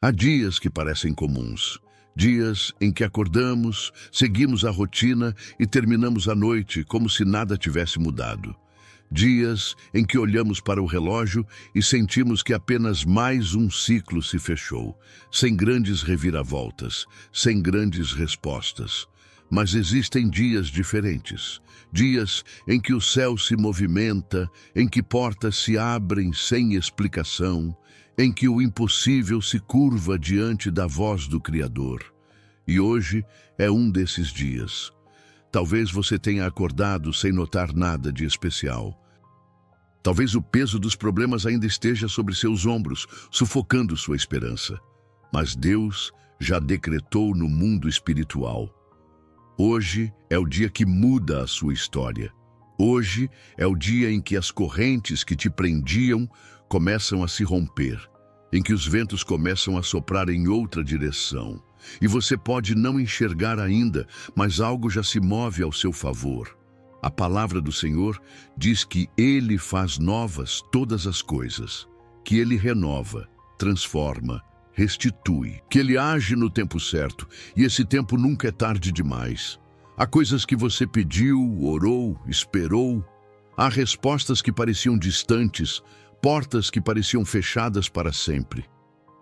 Há dias que parecem comuns, dias em que acordamos, seguimos a rotina e terminamos a noite como se nada tivesse mudado. Dias em que olhamos para o relógio e sentimos que apenas mais um ciclo se fechou, sem grandes reviravoltas, sem grandes respostas. Mas existem dias diferentes, dias em que o céu se movimenta, em que portas se abrem sem explicação, em que o impossível se curva diante da voz do Criador. E hoje é um desses dias. Talvez você tenha acordado sem notar nada de especial. Talvez o peso dos problemas ainda esteja sobre seus ombros, sufocando sua esperança. Mas Deus já decretou no mundo espiritual. Hoje é o dia que muda a sua história. Hoje é o dia em que as correntes que te prendiam começam a se romper, em que os ventos começam a soprar em outra direção. E você pode não enxergar ainda, mas algo já se move ao seu favor. A palavra do Senhor diz que Ele faz novas todas as coisas, que Ele renova, transforma, restitui, que Ele age no tempo certo, e esse tempo nunca é tarde demais. Há coisas que você pediu, orou, esperou. Há respostas que pareciam distantes, portas que pareciam fechadas para sempre.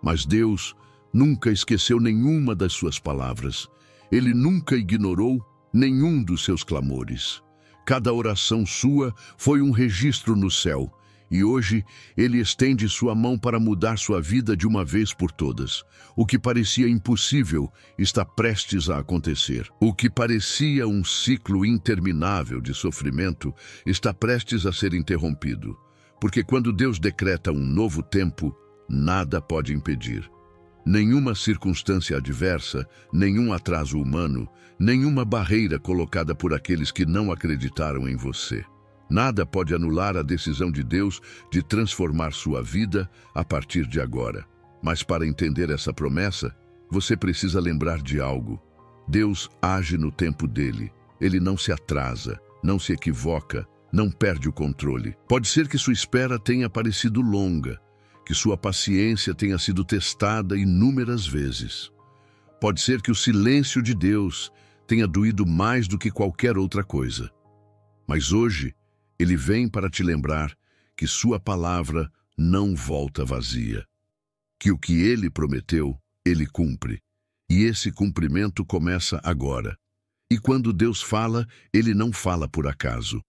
Mas Deus nunca esqueceu nenhuma das suas palavras. Ele nunca ignorou nenhum dos seus clamores. Cada oração sua foi um registro no céu, e hoje Ele estende sua mão para mudar sua vida de uma vez por todas. O que parecia impossível está prestes a acontecer. O que parecia um ciclo interminável de sofrimento está prestes a ser interrompido. Porque quando Deus decreta um novo tempo, nada pode impedir. Nenhuma circunstância adversa, nenhum atraso humano, nenhuma barreira colocada por aqueles que não acreditaram em você. Nada pode anular a decisão de Deus de transformar sua vida a partir de agora. Mas para entender essa promessa, você precisa lembrar de algo. Deus age no tempo dele. Ele não se atrasa, não se equivoca, não perde o controle. Pode ser que sua espera tenha parecido longa, que sua paciência tenha sido testada inúmeras vezes. Pode ser que o silêncio de Deus tenha doído mais do que qualquer outra coisa. Mas hoje, Ele vem para te lembrar que sua palavra não volta vazia. Que o que Ele prometeu, Ele cumpre. E esse cumprimento começa agora. E quando Deus fala, Ele não fala por acaso.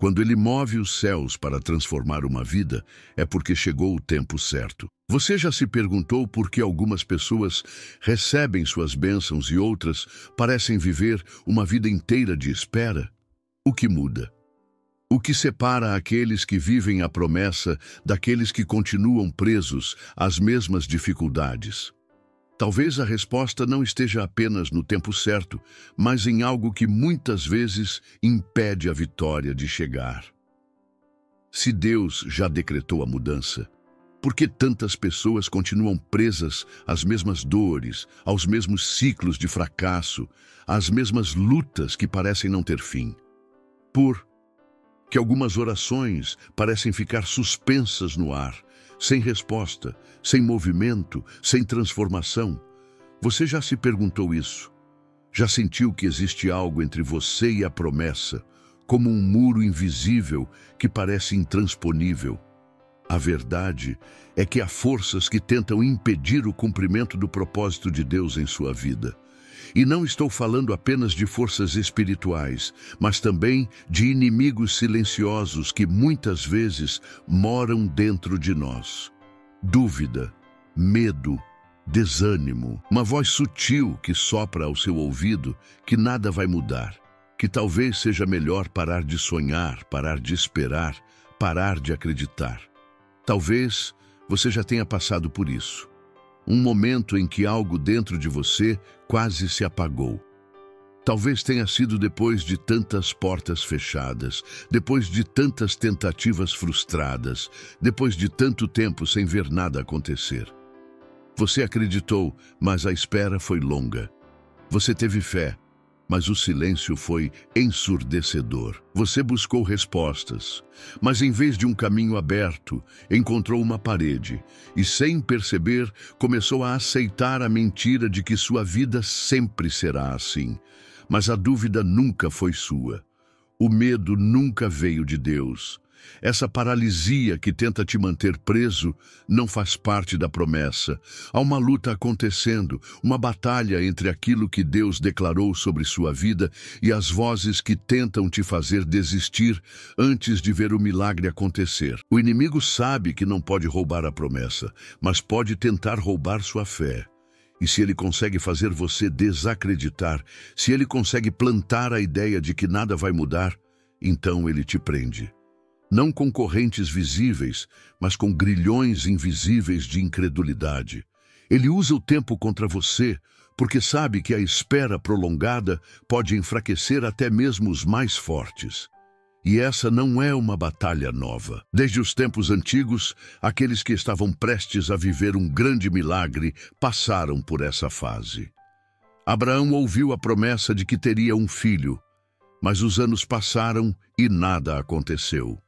Quando Ele move os céus para transformar uma vida, é porque chegou o tempo certo. Você já se perguntou por que algumas pessoas recebem suas bênçãos e outras parecem viver uma vida inteira de espera? O que muda? O que separa aqueles que vivem a promessa daqueles que continuam presos às mesmas dificuldades? Talvez a resposta não esteja apenas no tempo certo, mas em algo que muitas vezes impede a vitória de chegar. Se Deus já decretou a mudança, por que tantas pessoas continuam presas às mesmas dores, aos mesmos ciclos de fracasso, às mesmas lutas que parecem não ter fim? Que algumas orações parecem ficar suspensas no ar, sem resposta, sem movimento, sem transformação. Você já se perguntou isso? Já sentiu que existe algo entre você e a promessa, como um muro invisível que parece intransponível? A verdade é que há forças que tentam impedir o cumprimento do propósito de Deus em sua vida. E não estou falando apenas de forças espirituais, mas também de inimigos silenciosos que muitas vezes moram dentro de nós. Dúvida, medo, desânimo, uma voz sutil que sopra ao seu ouvido que nada vai mudar, que talvez seja melhor parar de sonhar, parar de esperar, parar de acreditar. Talvez você já tenha passado por isso. Um momento em que algo dentro de você quase se apagou. Talvez tenha sido depois de tantas portas fechadas, depois de tantas tentativas frustradas, depois de tanto tempo sem ver nada acontecer. Você acreditou, mas a espera foi longa. Você teve fé, mas o silêncio foi ensurdecedor. Você buscou respostas, mas em vez de um caminho aberto, encontrou uma parede e, sem perceber, começou a aceitar a mentira de que sua vida sempre será assim. Mas a dúvida nunca foi sua. O medo nunca veio de Deus. Essa paralisia que tenta te manter preso não faz parte da promessa. Há uma luta acontecendo, uma batalha entre aquilo que Deus declarou sobre sua vida e as vozes que tentam te fazer desistir antes de ver o milagre acontecer. O inimigo sabe que não pode roubar a promessa, mas pode tentar roubar sua fé. E se ele consegue fazer você desacreditar, se ele consegue plantar a ideia de que nada vai mudar, então ele te prende. Não com correntes visíveis, mas com grilhões invisíveis de incredulidade. Ele usa o tempo contra você, porque sabe que a espera prolongada pode enfraquecer até mesmo os mais fortes. E essa não é uma batalha nova. Desde os tempos antigos, aqueles que estavam prestes a viver um grande milagre passaram por essa fase. Abraão ouviu a promessa de que teria um filho, mas os anos passaram e nada aconteceu.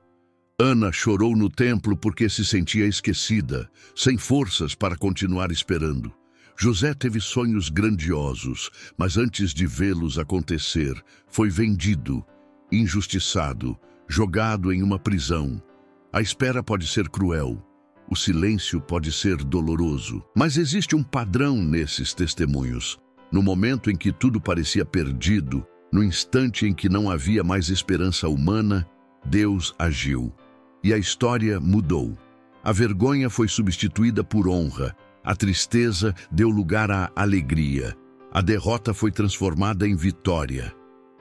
Ana chorou no templo porque se sentia esquecida, sem forças para continuar esperando. José teve sonhos grandiosos, mas antes de vê-los acontecer, foi vendido, injustiçado, jogado em uma prisão. A espera pode ser cruel, o silêncio pode ser doloroso, mas existe um padrão nesses testemunhos. No momento em que tudo parecia perdido, no instante em que não havia mais esperança humana, Deus agiu. E a história mudou. A vergonha foi substituída por honra, a tristeza deu lugar à alegria, a derrota foi transformada em vitória.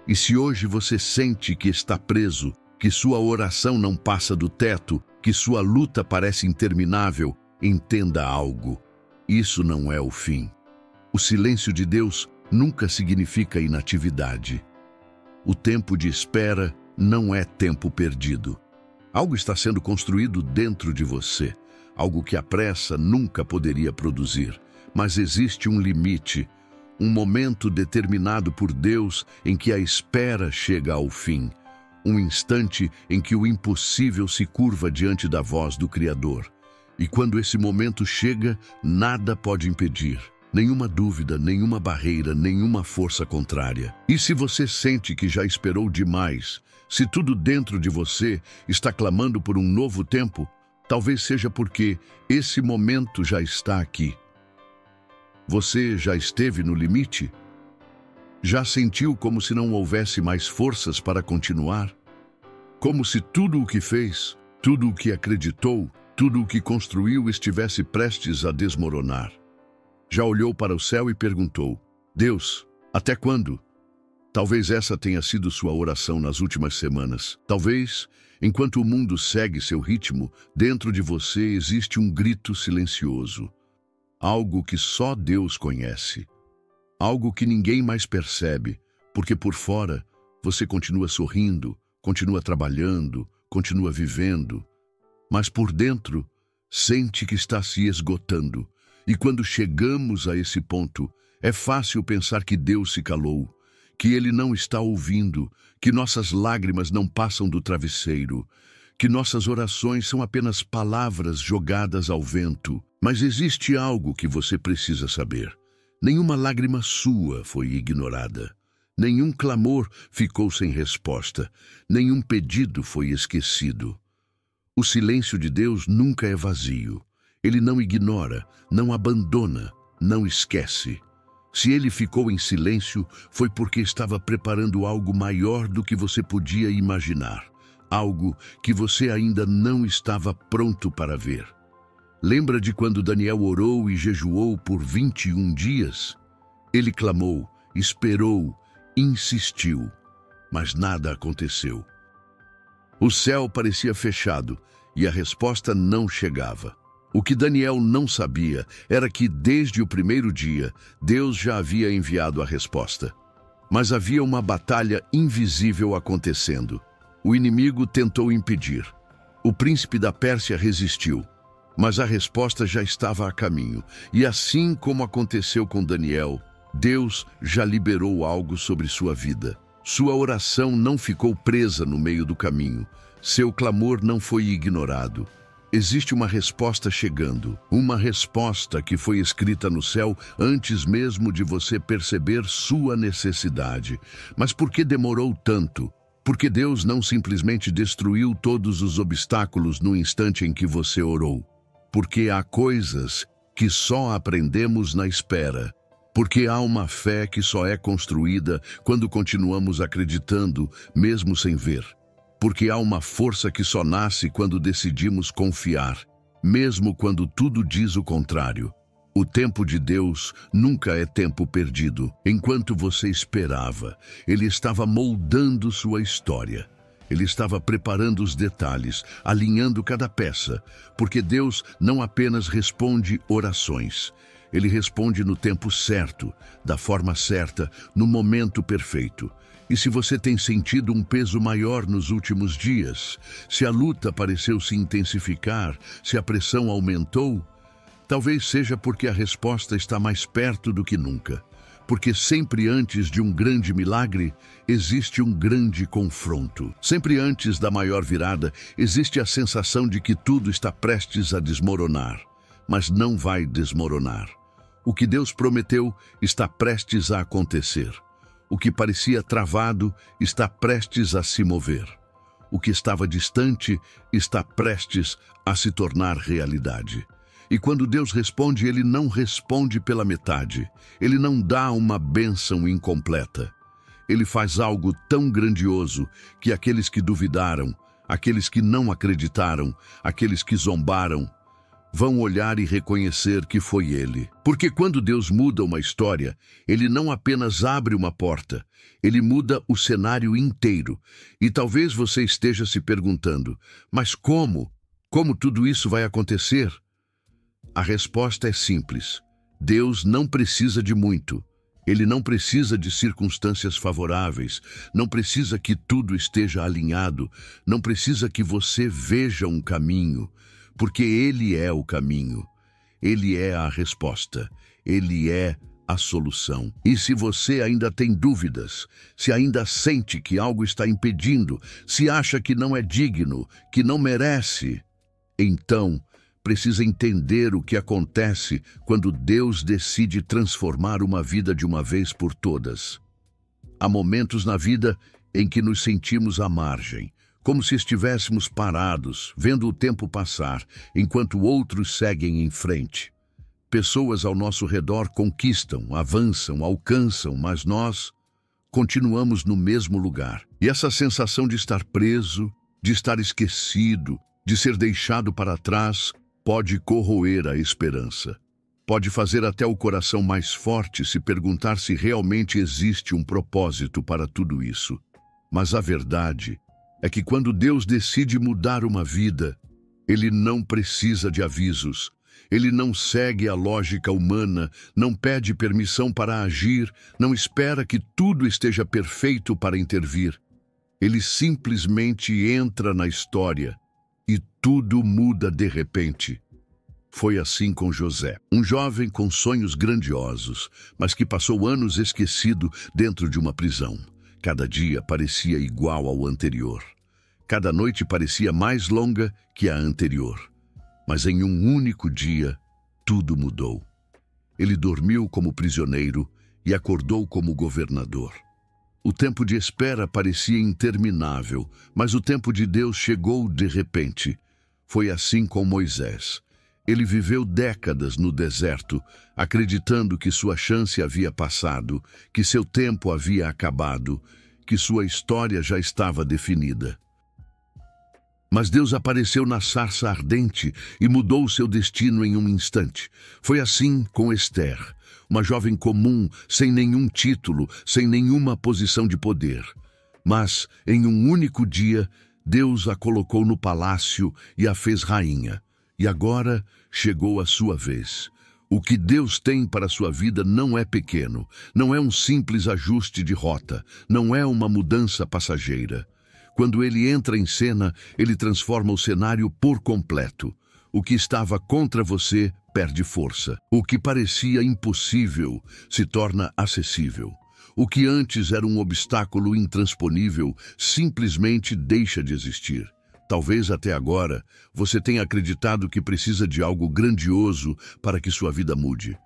E se hoje você sente que está preso, que sua oração não passa do teto, que sua luta parece interminável, entenda algo: isso não é o fim. O silêncio de Deus nunca significa inatividade. O tempo de espera não é tempo perdido. Algo está sendo construído dentro de você, algo que a pressa nunca poderia produzir. Mas existe um limite, um momento determinado por Deus em que a espera chega ao fim, um instante em que o impossível se curva diante da voz do Criador. E quando esse momento chega, nada pode impedir. Nenhuma dúvida, nenhuma barreira, nenhuma força contrária. E se você sente que já esperou demais, se tudo dentro de você está clamando por um novo tempo, talvez seja porque esse momento já está aqui. Você já esteve no limite? Já sentiu como se não houvesse mais forças para continuar? Como se tudo o que fez, tudo o que acreditou, tudo o que construiu estivesse prestes a desmoronar? Já olhou para o céu e perguntou: Deus, até quando? Talvez essa tenha sido sua oração nas últimas semanas. Talvez, enquanto o mundo segue seu ritmo, dentro de você existe um grito silencioso. Algo que só Deus conhece. Algo que ninguém mais percebe, porque por fora você continua sorrindo, continua trabalhando, continua vivendo. Mas por dentro, sente que está se esgotando. E quando chegamos a esse ponto, é fácil pensar que Deus se calou, que Ele não está ouvindo, que nossas lágrimas não passam do travesseiro, que nossas orações são apenas palavras jogadas ao vento. Mas existe algo que você precisa saber. Nenhuma lágrima sua foi ignorada. Nenhum clamor ficou sem resposta. Nenhum pedido foi esquecido. O silêncio de Deus nunca é vazio. Ele não ignora, não abandona, não esquece. Se ele ficou em silêncio, foi porque estava preparando algo maior do que você podia imaginar. Algo que você ainda não estava pronto para ver. Lembra de quando Daniel orou e jejuou por 21 dias? Ele clamou, esperou, insistiu, mas nada aconteceu. O céu parecia fechado e a resposta não chegava. O que Daniel não sabia era que, desde o primeiro dia, Deus já havia enviado a resposta. Mas havia uma batalha invisível acontecendo. O inimigo tentou impedir. O príncipe da Pérsia resistiu. Mas a resposta já estava a caminho. E assim como aconteceu com Daniel, Deus já liberou algo sobre sua vida. Sua oração não ficou presa no meio do caminho. Seu clamor não foi ignorado. Existe uma resposta chegando, uma resposta que foi escrita no céu antes mesmo de você perceber sua necessidade. Mas por que demorou tanto? Porque Deus não simplesmente destruiu todos os obstáculos no instante em que você orou. Porque há coisas que só aprendemos na espera. Porque há uma fé que só é construída quando continuamos acreditando, mesmo sem ver. Porque há uma força que só nasce quando decidimos confiar, mesmo quando tudo diz o contrário. O tempo de Deus nunca é tempo perdido. Enquanto você esperava, Ele estava moldando sua história. Ele estava preparando os detalhes, alinhando cada peça, porque Deus não apenas responde orações. Ele responde no tempo certo, da forma certa, no momento perfeito. E se você tem sentido um peso maior nos últimos dias, se a luta pareceu se intensificar, se a pressão aumentou, talvez seja porque a resposta está mais perto do que nunca. Porque sempre antes de um grande milagre, existe um grande confronto. Sempre antes da maior virada, existe a sensação de que tudo está prestes a desmoronar. Mas não vai desmoronar. O que Deus prometeu está prestes a acontecer. O que parecia travado está prestes a se mover. O que estava distante está prestes a se tornar realidade. E quando Deus responde, Ele não responde pela metade. Ele não dá uma bênção incompleta. Ele faz algo tão grandioso que aqueles que duvidaram, aqueles que não acreditaram, aqueles que zombaram, vão olhar e reconhecer que foi Ele. Porque quando Deus muda uma história, Ele não apenas abre uma porta, Ele muda o cenário inteiro. E talvez você esteja se perguntando, mas como? Como tudo isso vai acontecer? A resposta é simples. Deus não precisa de muito. Ele não precisa de circunstâncias favoráveis, não precisa que tudo esteja alinhado, não precisa que você veja um caminho. Porque Ele é o caminho, Ele é a resposta, Ele é a solução. E se você ainda tem dúvidas, se ainda sente que algo está impedindo, se acha que não é digno, que não merece, então precisa entender o que acontece quando Deus decide transformar uma vida de uma vez por todas. Há momentos na vida em que nos sentimos à margem, como se estivéssemos parados, vendo o tempo passar, enquanto outros seguem em frente. Pessoas ao nosso redor conquistam, avançam, alcançam, mas nós continuamos no mesmo lugar. E essa sensação de estar preso, de estar esquecido, de ser deixado para trás, pode corroer a esperança. Pode fazer até o coração mais forte se perguntar se realmente existe um propósito para tudo isso. Mas a verdade é que quando Deus decide mudar uma vida, Ele não precisa de avisos. Ele não segue a lógica humana, não pede permissão para agir, não espera que tudo esteja perfeito para intervir. Ele simplesmente entra na história e tudo muda de repente. Foi assim com José, um jovem com sonhos grandiosos, mas que passou anos esquecido dentro de uma prisão. Cada dia parecia igual ao anterior. Cada noite parecia mais longa que a anterior. Mas em um único dia, tudo mudou. Ele dormiu como prisioneiro e acordou como governador. O tempo de espera parecia interminável, mas o tempo de Deus chegou de repente. Foi assim com Moisés. Ele viveu décadas no deserto, acreditando que sua chance havia passado, que seu tempo havia acabado, que sua história já estava definida. Mas Deus apareceu na sarça ardente e mudou seu destino em um instante. Foi assim com Esther, uma jovem comum, sem nenhum título, sem nenhuma posição de poder. Mas, em um único dia, Deus a colocou no palácio e a fez rainha. E agora chegou a sua vez. O que Deus tem para a sua vida não é pequeno, não é um simples ajuste de rota, não é uma mudança passageira. Quando Ele entra em cena, Ele transforma o cenário por completo. O que estava contra você perde força. O que parecia impossível se torna acessível. O que antes era um obstáculo intransponível simplesmente deixa de existir. Talvez até agora você tenha acreditado que precisa de algo grandioso para que sua vida mude.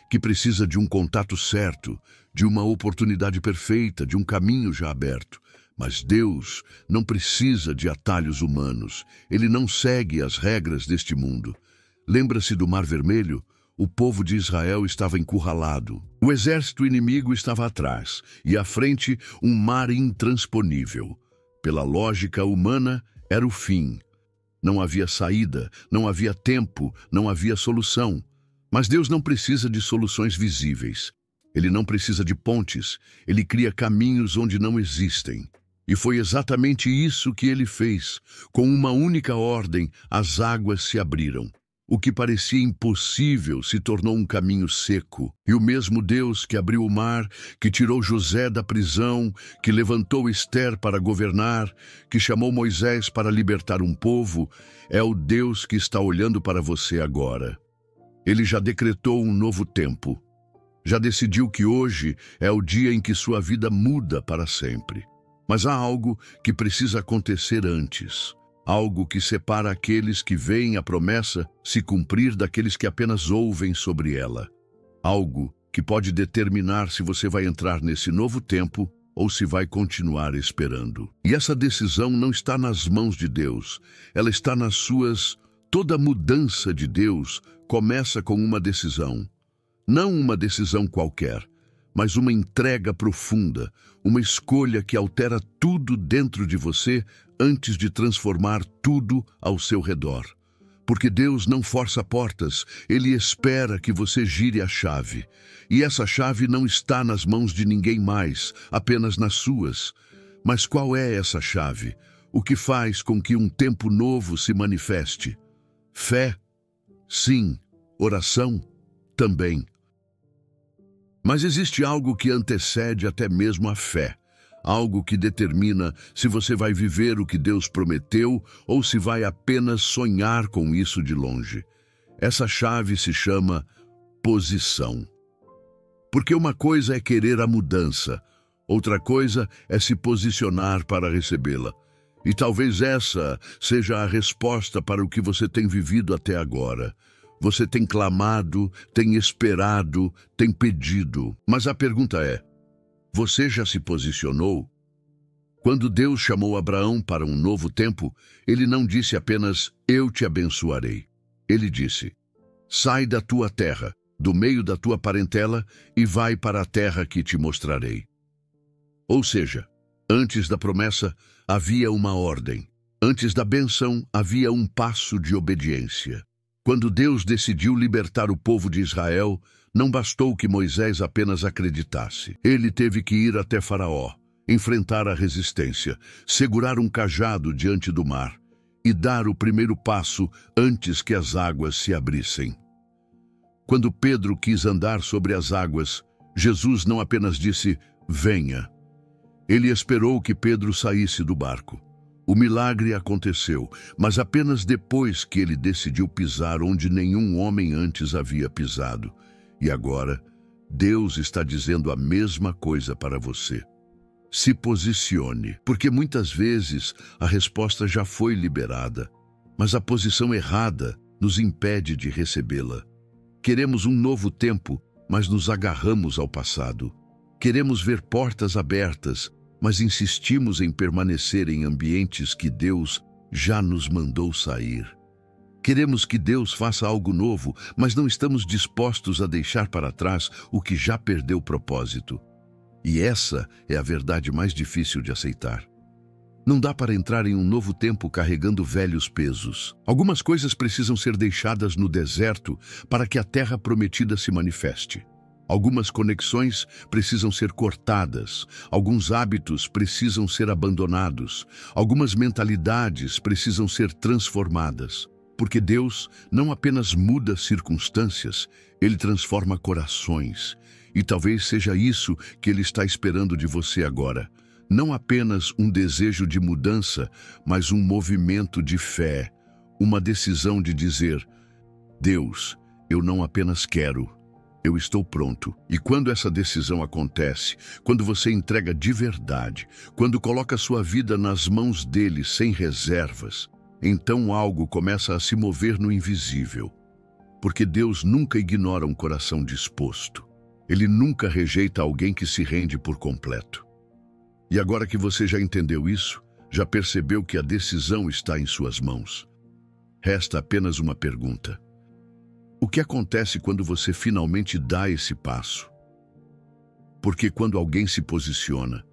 Que precisa de um contato certo, de uma oportunidade perfeita, de um caminho já aberto. Mas Deus não precisa de atalhos humanos. Ele não segue as regras deste mundo. Lembra-se do Mar Vermelho? O povo de Israel estava encurralado. O exército inimigo estava atrás, e à frente um mar intransponível. Pela lógica humana, era o fim. Não havia saída, não havia tempo, não havia solução. Mas Deus não precisa de soluções visíveis. Ele não precisa de pontes. Ele cria caminhos onde não existem. E foi exatamente isso que ele fez. Com uma única ordem, as águas se abriram. O que parecia impossível se tornou um caminho seco. E o mesmo Deus que abriu o mar, que tirou José da prisão, que levantou Ester para governar, que chamou Moisés para libertar um povo, é o Deus que está olhando para você agora. Ele já decretou um novo tempo. Já decidiu que hoje é o dia em que sua vida muda para sempre. Mas há algo que precisa acontecer antes. Algo que separa aqueles que veem a promessa se cumprir daqueles que apenas ouvem sobre ela. Algo que pode determinar se você vai entrar nesse novo tempo ou se vai continuar esperando. E essa decisão não está nas mãos de Deus. Ela está nas suas. Toda mudança de Deus começa com uma decisão. Não uma decisão qualquer, mas uma entrega profunda, uma escolha que altera tudo dentro de você antes de transformar tudo ao seu redor. Porque Deus não força portas, Ele espera que você gire a chave. E essa chave não está nas mãos de ninguém mais, apenas nas suas. Mas qual é essa chave? O que faz com que um tempo novo se manifeste? Fé? Sim. Oração? Também. Mas existe algo que antecede até mesmo a fé. Algo que determina se você vai viver o que Deus prometeu ou se vai apenas sonhar com isso de longe. Essa chave se chama posição. Porque uma coisa é querer a mudança, outra coisa é se posicionar para recebê-la. E talvez essa seja a resposta para o que você tem vivido até agora. Você tem clamado, tem esperado, tem pedido. Mas a pergunta é: você já se posicionou? Quando Deus chamou Abraão para um novo tempo, ele não disse apenas, eu te abençoarei. Ele disse, sai da tua terra, do meio da tua parentela, e vai para a terra que te mostrarei. Ou seja, antes da promessa, havia uma ordem. Antes da bênção, havia um passo de obediência. Quando Deus decidiu libertar o povo de Israel, não bastou que Moisés apenas acreditasse. Ele teve que ir até Faraó, enfrentar a resistência, segurar um cajado diante do mar e dar o primeiro passo antes que as águas se abrissem. Quando Pedro quis andar sobre as águas, Jesus não apenas disse, venha. Ele esperou que Pedro saísse do barco. O milagre aconteceu, mas apenas depois que ele decidiu pisar onde nenhum homem antes havia pisado. E agora, Deus está dizendo a mesma coisa para você. Se posicione, porque muitas vezes a resposta já foi liberada, mas a posição errada nos impede de recebê-la. Queremos um novo tempo, mas nos agarramos ao passado. Queremos ver portas abertas, mas insistimos em permanecer em ambientes que Deus já nos mandou sair. Queremos que Deus faça algo novo, mas não estamos dispostos a deixar para trás o que já perdeu propósito. E essa é a verdade mais difícil de aceitar. Não dá para entrar em um novo tempo carregando velhos pesos. Algumas coisas precisam ser deixadas no deserto para que a terra prometida se manifeste. Algumas conexões precisam ser cortadas, alguns hábitos precisam ser abandonados, algumas mentalidades precisam ser transformadas. Porque Deus não apenas muda circunstâncias, Ele transforma corações. E talvez seja isso que Ele está esperando de você agora. Não apenas um desejo de mudança, mas um movimento de fé. Uma decisão de dizer, Deus, Eu não apenas quero, eu estou pronto. E quando essa decisão acontece, quando você entrega de verdade, quando coloca sua vida nas mãos dele sem reservas, então algo começa a se mover no invisível. Porque Deus nunca ignora um coração disposto. Ele nunca rejeita alguém que se rende por completo. E agora que você já entendeu isso, já percebeu que a decisão está em suas mãos, resta apenas uma pergunta. O que acontece quando você finalmente dá esse passo? Porque quando alguém se posiciona,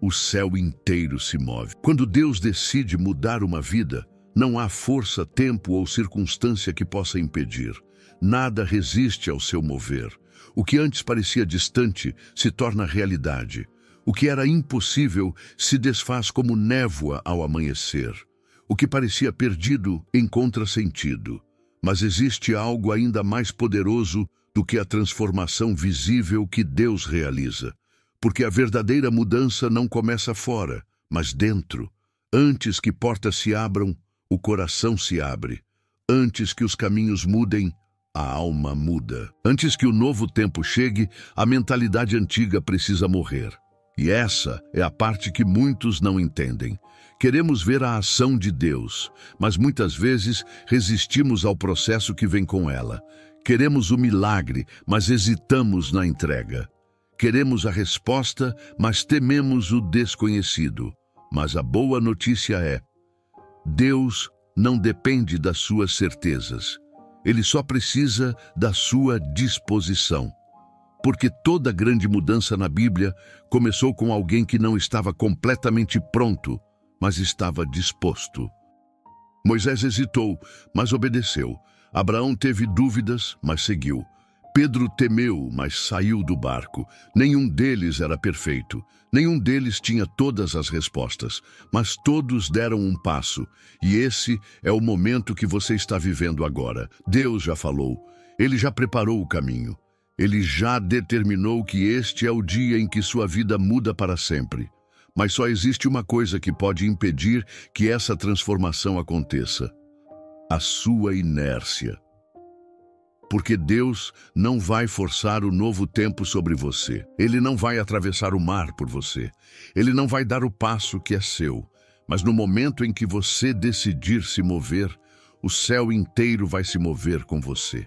o céu inteiro se move. Quando Deus decide mudar uma vida, não há força, tempo ou circunstância que possa impedir. Nada resiste ao seu mover. O que antes parecia distante se torna realidade. O que era impossível se desfaz como névoa ao amanhecer. O que parecia perdido encontra sentido. Mas existe algo ainda mais poderoso do que a transformação visível que Deus realiza. Porque a verdadeira mudança não começa fora, mas dentro. Antes que portas se abram, o coração se abre. Antes que os caminhos mudem, a alma muda. Antes que o novo tempo chegue, a mentalidade antiga precisa morrer. E essa é a parte que muitos não entendem. Queremos ver a ação de Deus, mas muitas vezes resistimos ao processo que vem com ela. Queremos o milagre, mas hesitamos na entrega. Queremos a resposta, mas tememos o desconhecido. Mas a boa notícia é: Deus não depende das suas certezas. Ele só precisa da sua disposição. Porque toda grande mudança na Bíblia começou com alguém que não estava completamente pronto, mas estava disposto. Moisés hesitou, mas obedeceu. Abraão teve dúvidas, mas seguiu. Pedro temeu, mas saiu do barco. Nenhum deles era perfeito. Nenhum deles tinha todas as respostas, mas todos deram um passo. E esse é o momento que você está vivendo agora. Deus já falou. Ele já preparou o caminho. Ele já determinou que este é o dia em que sua vida muda para sempre. Mas só existe uma coisa que pode impedir que essa transformação aconteça: a sua inércia. Porque Deus não vai forçar o novo tempo sobre você. Ele não vai atravessar o mar por você. Ele não vai dar o passo que é seu. Mas no momento em que você decidir se mover, o céu inteiro vai se mover com você.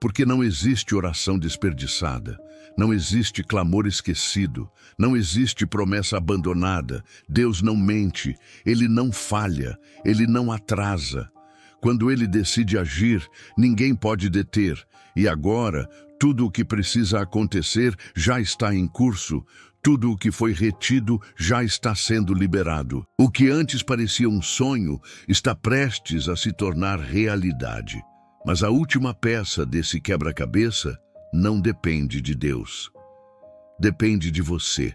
Porque não existe oração desperdiçada, não existe clamor esquecido, não existe promessa abandonada. Deus não mente, Ele não falha, Ele não atrasa. Quando Ele decide agir, ninguém pode deter. E agora, tudo o que precisa acontecer já está em curso. Tudo o que foi retido já está sendo liberado. O que antes parecia um sonho está prestes a se tornar realidade. Mas a última peça desse quebra-cabeça não depende de Deus. Depende de você.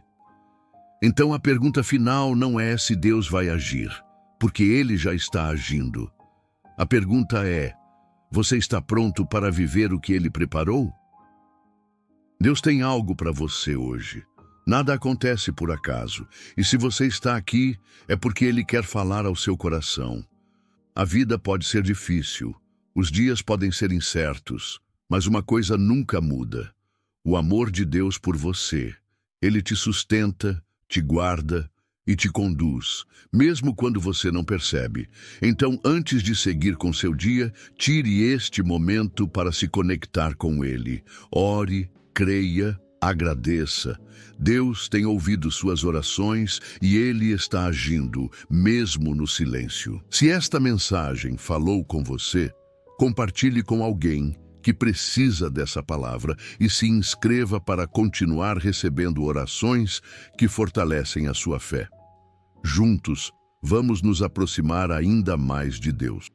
Então a pergunta final não é se Deus vai agir, porque Ele já está agindo. A pergunta é: você está pronto para viver o que Ele preparou? Deus tem algo para você hoje. Nada acontece por acaso. E se você está aqui, é porque Ele quer falar ao seu coração. A vida pode ser difícil. Os dias podem ser incertos, mas uma coisa nunca muda: o amor de Deus por você. Ele te sustenta, te guarda e te conduz, mesmo quando você não percebe. Então, antes de seguir com seu dia, tire este momento para se conectar com Ele. Ore, creia, agradeça. Deus tem ouvido suas orações e Ele está agindo, mesmo no silêncio. Se esta mensagem falou com você, compartilhe com alguém que precisa dessa palavra e se inscreva para continuar recebendo orações que fortalecem a sua fé. Juntos, vamos nos aproximar ainda mais de Deus.